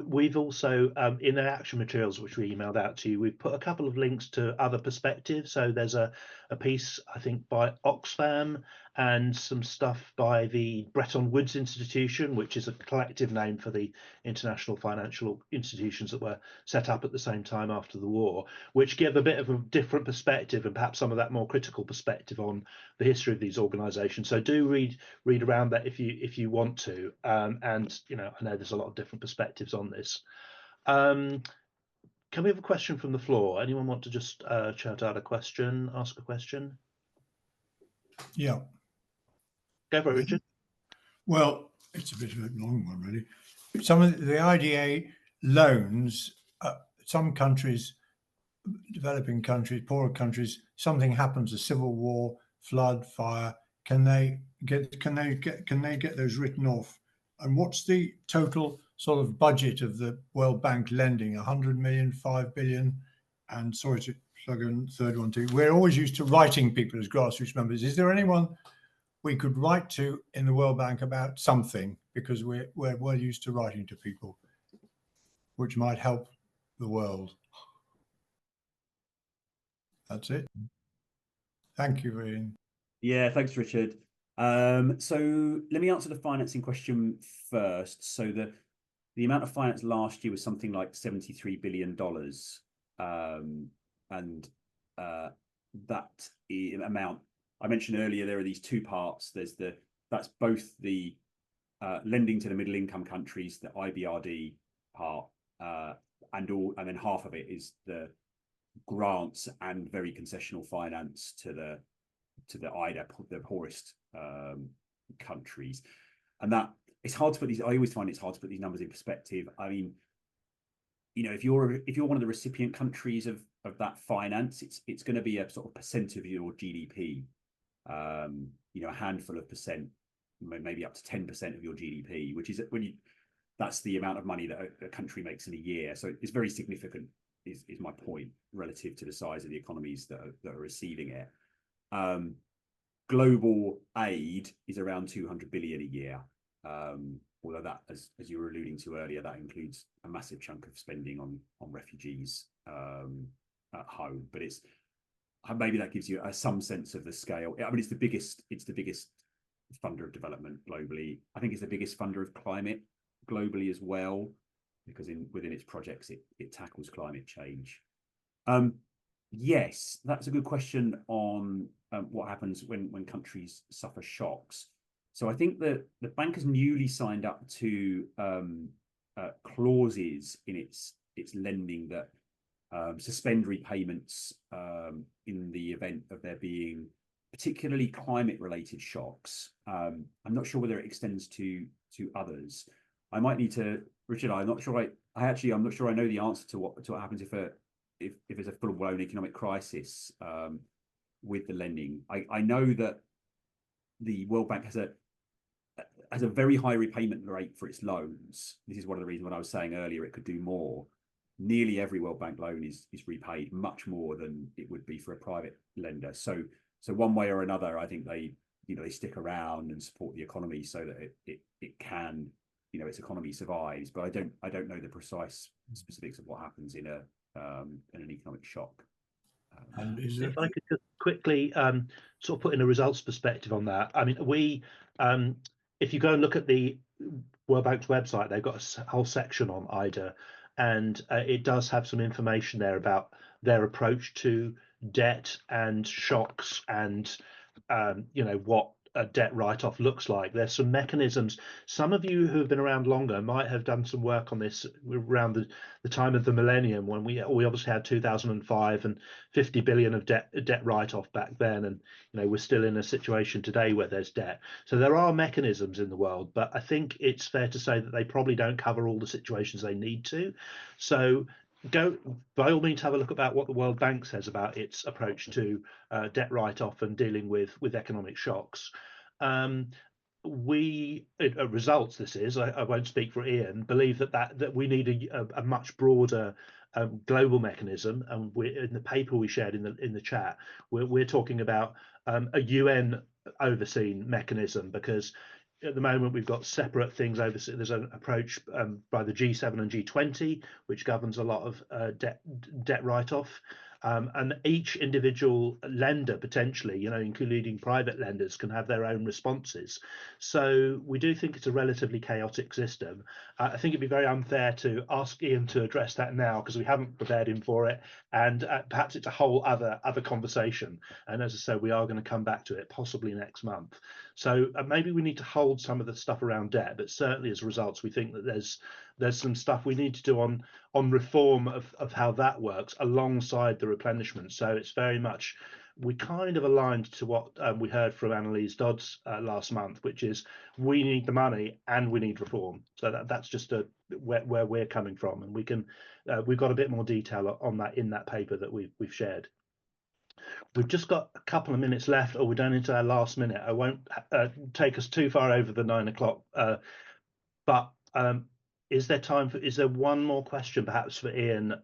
we've also, in the action materials which we emailed out to you, we've put a couple of links to other perspectives. So there's a piece, I think, by Oxfam and some stuff by the Bretton Woods Institution, which is a collective name for the international financial institutions that were set up at the same time after the war, which give a bit of a different perspective and perhaps some of that more critical perspective on the history of these organizations. So do read around that if you want to. And you know, I know there's a lot of different perspectives on this. Can we have a question from the floor? Anyone want to just shout out a question, ask a question? Yeah. Go for it, Richard. Well, it's a bit of a long one, really. Some of the IDA loans, some countries, developing countries, poorer countries, something happens, a civil war, flood, fire, can they get those written off? And what's the total sort of budget of the World Bank lending? 100 million, 5 billion? And sorry to plug in third one too. We're always used to writing people as grassroots members. Is there anyone we could write to in the World Bank about something, because we're well used to writing to people, which might help the world? That's it. Thank you, Ian. Yeah, thanks, Richard. So let me answer the financing question first. So the amount of finance last year was something like $73 billion. And that amount I mentioned earlier, there are these two parts. That's both the lending to the middle income countries, the IBRD part, and then half of it is the grants and very concessional finance to the IDA, the poorest countries. And that it's hard to put these. I always find it's hard to put these numbers in perspective. I mean, you know, if you're one of the recipient countries of that finance, it's going to be a sort of percent of your GDP. You know, a handful of percent, maybe up to 10% of your GDP, which is that's the amount of money that a country makes in a year. So it's very significant, is my point, relative to the size of the economies that are receiving it. Global aid is around 200 billion a year. Although that, as you were alluding to earlier, that includes a massive chunk of spending on refugees at home. But it's maybe that gives you some sense of the scale. I mean, it's the biggest funder of development globally. I think it's the biggest funder of climate globally as well, because within its projects it tackles climate change. Yes, that's a good question on what happens when countries suffer shocks. So I think that the bank has newly signed up to clauses in its lending that suspend repayments in the event of there being particularly climate-related shocks. I'm not sure whether it extends to others. I might need to, Richard. I'm not sure. I'm not sure I know the answer to what happens if there's a full-blown economic crisis with the lending. I know that the World Bank has a very high repayment rate for its loans. This is one of the reasons when I was saying earlier it could do more. Nearly every World Bank loan is repaid much more than it would be for a private lender. So one way or another, I think they stick around and support the economy so that it can, its economy survives. But I don't know the precise specifics of what happens in an economic shock. And if I could just quickly sort of put in a results perspective on that. I mean, if you go and look at the World Bank's website, they've got a whole section on IDA, and it does have some information there about their approach to debt and shocks and what a debt write-off looks like. There's some mechanisms. Some of you who have been around longer might have done some work on this around the time of the millennium, when we obviously had 2005 and 50 billion of debt write-off back then, and we're still in a situation today where there's debt. So there are mechanisms in the world, but I think it's fair to say that they probably don't cover all the situations they need to. So go by all means have a look about what the World Bank says about its approach to debt write-off and dealing with economic shocks. Results, this is, I won't speak for Ian, believe that we need a much broader global mechanism, and in the paper we shared in the chat, we're talking about a UN overseen mechanism, because at the moment we've got separate things over. There's an approach by the G7 and G20 which governs a lot of debt write-off. And each individual lender, potentially, including private lenders, can have their own responses. So we do think it's a relatively chaotic system. I think it'd be very unfair to ask Ian to address that now because we haven't prepared him for it, and perhaps it's a whole other conversation. And as I said, we are going to come back to it possibly next month. So maybe we need to hold some of the stuff around debt, but certainly as results, we think that there's some stuff we need to do on reform of how that works alongside the replenishment. So it's very much, we kind of aligned to what we heard from Annalise Dodds last month, which is we need the money and we need reform. So that's just where we're coming from, and we've got a bit more detail on that in that paper that we've shared. We've just got a couple of minutes left, or we're down into our last minute. I won't take us too far over the 9 o'clock, but is there one more question perhaps for Ian?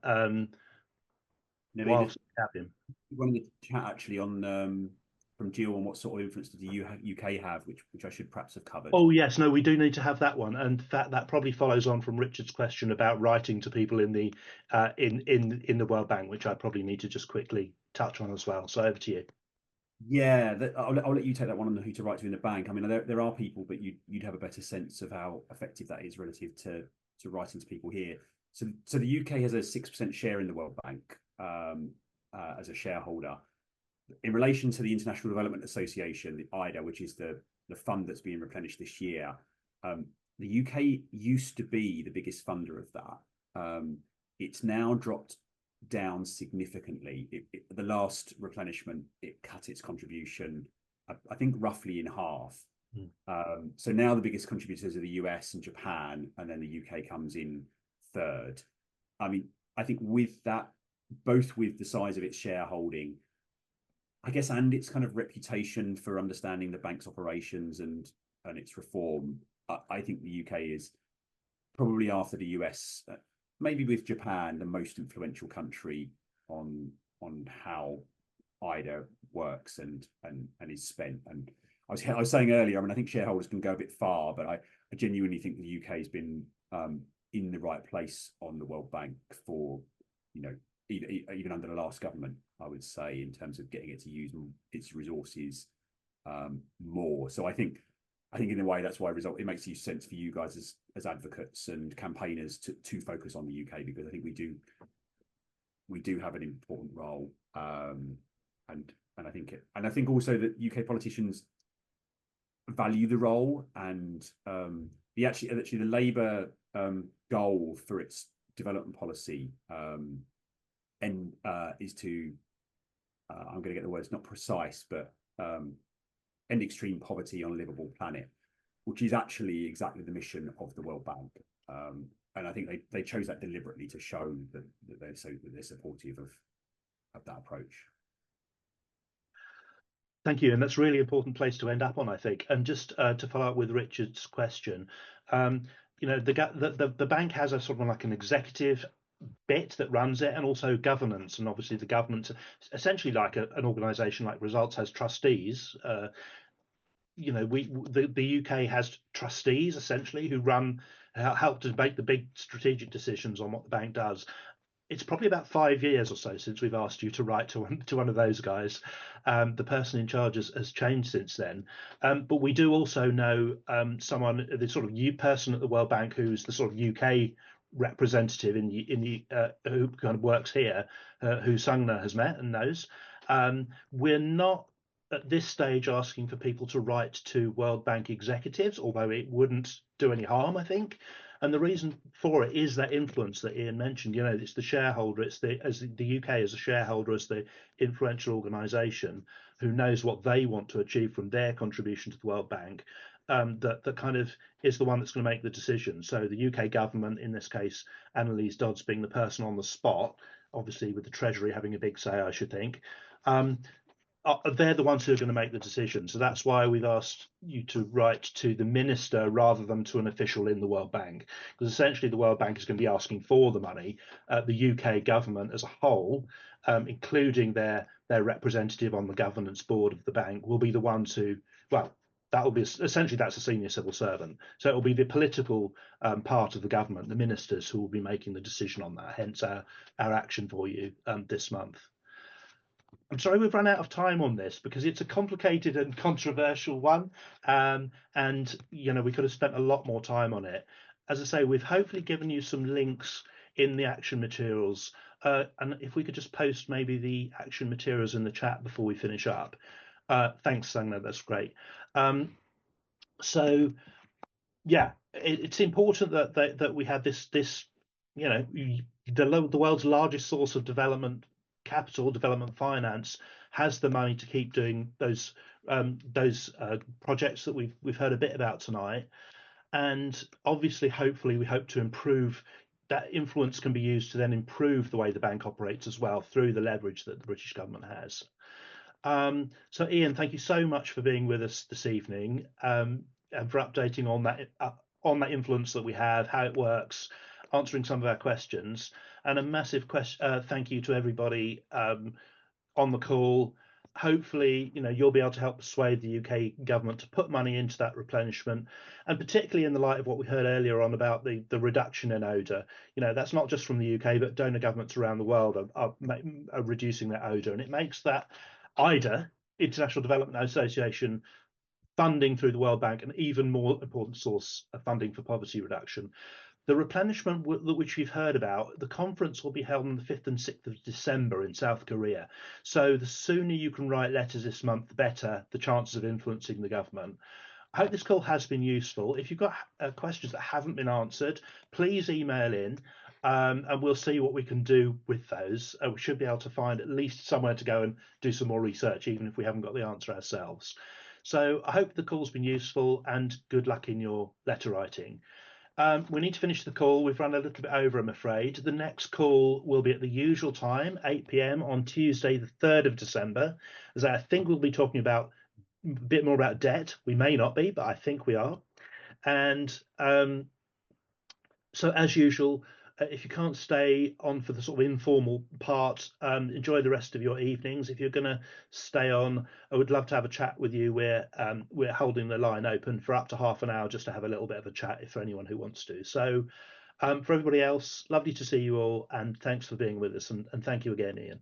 Whilst we have him. One in the chat actually on from Jill on what sort of influence does the UK have, which I should perhaps have covered. Oh yes, no, we do need to have that one, and that probably follows on from Richard's question about writing to people in the in the World Bank, which I probably need to just quickly touch on as well. So over to you. Yeah, I'll let you take that one on who to write to in the bank. I mean, there are people, but you'd have a better sense of how effective that is relative to writing to people here. So the UK has a 6% share in the World Bank as a shareholder. In relation to the International Development Association, the IDA, which is the fund that's being replenished this year, the UK used to be the biggest funder of that. It's now dropped down significantly. The last replenishment, it cut its contribution, I think, roughly in half. So now the biggest contributors are the US and Japan, and then the UK comes in third. I mean, I think with that, both with the size of its shareholding, I guess, and its kind of reputation for understanding the bank's operations and its reform, I think the UK is probably, after the US, maybe with Japan, the most influential country on how IDA works and is spent. And I was saying earlier, I mean, I think shareholders can go a bit far, but I genuinely think the UK has been in the right place on the World Bank for, even under the last government, I would say, in terms of getting it to use its resources more. So I think in a way that's why it makes sense for you guys as advocates and campaigners to focus on the UK, because I think we do have an important role, and I think also that UK politicians value the role, and the Labour goal for its development policy is to I'm going to get the words not precise, but end extreme poverty on a livable planet, which is actually exactly the mission of the World Bank. And I think they chose that deliberately to show that they're supportive of that approach. Thank you, and that's a really important place to end up on, I think. And just to follow up with Richard's question, the bank has a sort of like an executive bit that runs it, and also governance, and obviously the government, essentially like an organisation like Results, has trustees. The UK has trustees essentially who help to make the big strategic decisions on what the bank does. It's probably about 5 years or so since we've asked you to write to one of those guys. The person in charge has changed since then. But we do also know someone, the sort of person at the World Bank, who's the sort of UK representative who kind of works here, who Sangna has met and knows. We're not at this stage asking for people to write to World Bank executives, although it wouldn't do any harm, I think. And the reason for it is that influence that Ian mentioned. It's the shareholder, as the UK as a shareholder, as the influential organisation who knows what they want to achieve from their contribution to the World Bank, that kind of is the one that's going to make the decision. So the UK government, in this case, Annalise Dodds being the person on the spot, obviously with the Treasury having a big say, I should think, they're the ones who are going to make the decision. So that's why we've asked you to write to the minister rather than to an official in the World Bank, because essentially the World Bank is going to be asking for the money. The UK government as a whole, including their representative on the governance board of the bank, will be the ones who, well, that will be essentially, that's a senior civil servant. So it will be the political part of the government, the ministers, who will be making the decision on that. Hence our action for you this month. I'm sorry we've run out of time on this because it's a complicated and controversial one, and we could have spent a lot more time on it. As I say, we've hopefully given you some links in the action materials, and if we could just post maybe the action materials in the chat before we finish up. Thanks, Sangna, that's great. So yeah, it's important that we have this the world's largest source of development capital, development finance, has the money to keep doing those projects that we've heard a bit about tonight. And obviously, hopefully, we hope to improve that. Influence can be used to then improve the way the bank operates as well through the leverage that the British government has. So Ian, thank you so much for being with us this evening, and for updating on that influence that we have, how it works, answering some of our questions, and a massive thank you to everybody on the call. Hopefully, you'll be able to help persuade the UK government to put money into that replenishment, and particularly in the light of what we heard earlier on about the reduction in ODA. That's not just from the UK, but donor governments around the world are reducing their ODA, and it makes that IDA, International Development Association, funding through the World Bank an even more important source of funding for poverty reduction. The replenishment which we've heard about, the conference will be held on the 5th and 6th of December in South Korea. So the sooner you can write letters this month, the better the chances of influencing the government. I hope this call has been useful. If you've got questions that haven't been answered, please email in, and we'll see what we can do with those. We should be able to find at least somewhere to go and do some more research, even if we haven't got the answer ourselves. So I hope the call's been useful, and good luck in your letter writing. We need to finish the call. We've run a little bit over, I'm afraid. The next call will be at the usual time, 8 p.m. on Tuesday, the 3rd of December, as I think we'll be talking about a bit more about debt. We may not be, but I think we are. And so as usual, if you can't stay on for the sort of informal part, enjoy the rest of your evenings. If you're going to stay on, I would love to have a chat with you. We're holding the line open for up to half an hour just to have a little bit of a chat if for anyone who wants to. So for everybody else, lovely to see you all, and thanks for being with us, and thank you again, Ian.